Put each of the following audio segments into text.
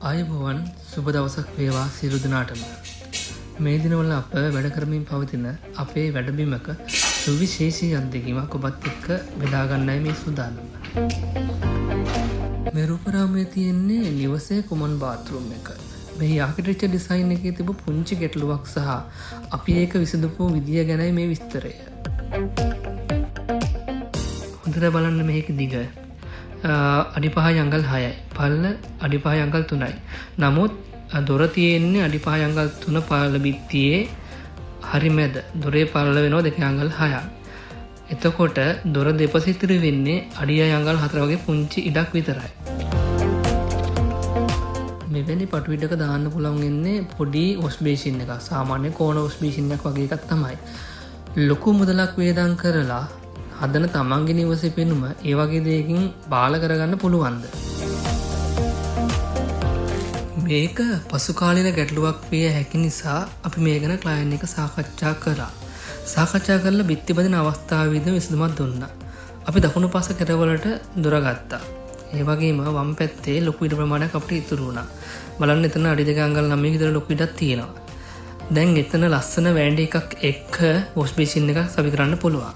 ආයුබෝවන් සුබ දවසක් වේවා සියලු දෙනාටම. මේ දිනවල අප වැඩ කරමින් පවතින අපේ වැඩබිමක සුවිශේෂී අත්දැකීමක් ඔබත් එක්ක බෙදා ගන්නයි මේ සූදානම. මේ රූපරාමයේ තියෙන්නේ නිවසේ කොමන් බාත්රූම් එක. මේ ආකිටෙක්චර් ඩිසයින් එකේ තිබු පුංචි ගැටලුවක් සහ අපි ඒක විසඳපු විදිය ගැනයි මේ විස්තරය. හොඳට බලන්න මේක දිග අඩි 5 අඟල් 6යි. පළල අඩි 5 අඟල් 3යි. නමුත් දොර තියෙන්නේ අඩි 5 අඟල් 3 පළල බිත්තියේ හරි මැද. දොරේ පළල වෙනවා 2 අඟල් 6ක්. එතකොට දොර දෙපස ඉතිරි වෙන්නේ අඩි 6 අඟල් 4 වගේ පුංචි ඉඩක් විතරයි. මෙවැනි පටු ඉඩක දාන්න පුළුවන් ඉන්නේ පොඩි වොෂ් බේසින් එකක්. සාමාන්‍ය කෝණ වොෂ් බේසින් එකක් වගේ එකක් තමයි. ලොකු මුදලක් වේදම් කරලා හදන තමන්ගේ නිවසේ පෙනුම ඒ වගේ දෙයකින් බාල කරගන්න පුළුවන්ද? මේක පසු කාලීන ගැටලුවක් විය හැකි නිසා අපි මේ ගැන ක්ලයන්ට් එක සාකච්ඡා කරා. සාකච්ඡා කරලා බිත්ති බදින අවස්ථාවේදී විසඳුමක් දුන්නා. අපි දකුණු පස කෙරවලට දොර ගත්තා. ඒ වගේම වම් පැත්තේ ලොකු ඉඩ ප්‍රමාණයක් අපිට ඉතුරු වුණා. බලන්න එතන අඩි 2 අඟල් 9 විතර ලොකු ඉඩක් තියෙනවා. දැන් එතන ලස්සන වෑන්ඩි එකක් එක්ක වොෂ් බේසින් එකක් සවි කරන්න පුළුවන්.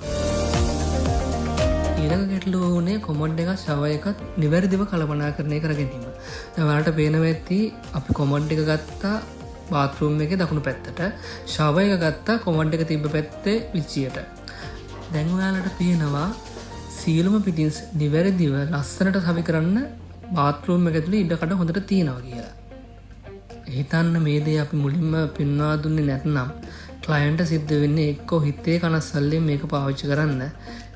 ඊළඟ ගැටලුව වුණේ කොමඩ් එකත් ෂවර් එකත් නිවැරදිව කළමනාකරණය කර ගැනීම. දැන් ඔයාලට පේනවා ඇති අපි කොමඩ් එක ගත්තා බාත්රූම් එකේ දකුණු පැත්තට, ෂවර් එක ගත්තා කොමඩ් එක තිබ්බ පැත්තේ විච්චියට. දැන් ඔයාලට පේනවා සියලුම පිටින්ස් නිවැරදිව ලස්සනට සවි කරන්න බාත්රූම් එක ඇතුලේ ඉඩකඩ හොඳට තියෙනවා කියලා. හිතන්න මේ දේ අපි මුලින්ම පෙන්වා දුන්නේ නැත්නම් ක්ලයන්ට් සිද්ධ වෙන්නේ එක්කෝ හිතේ කනස්සල්ලෙන් මේක පාවිච්චි කරන්න,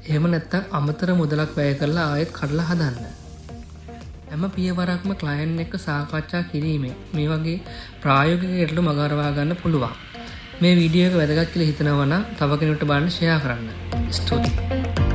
එහෙම නැත්නම් අමතර මුදලක් වැය කරලා ආයෙත් කඩලා හදන්න. හැම පියවරක්ම ක්ලයන්ට් එක්ක සාකච්ඡා කිරීමෙන් මේ වගේ ප්‍රායෝගික ගැටලු මගහරවා ගන්න පුළුවන්. මේ වීඩියෝ එක වැදගත් කියලා හිතනවා නම් තව කෙනෙකුට බලන්න ෂෙයා කරන්න. ස්තුතියි.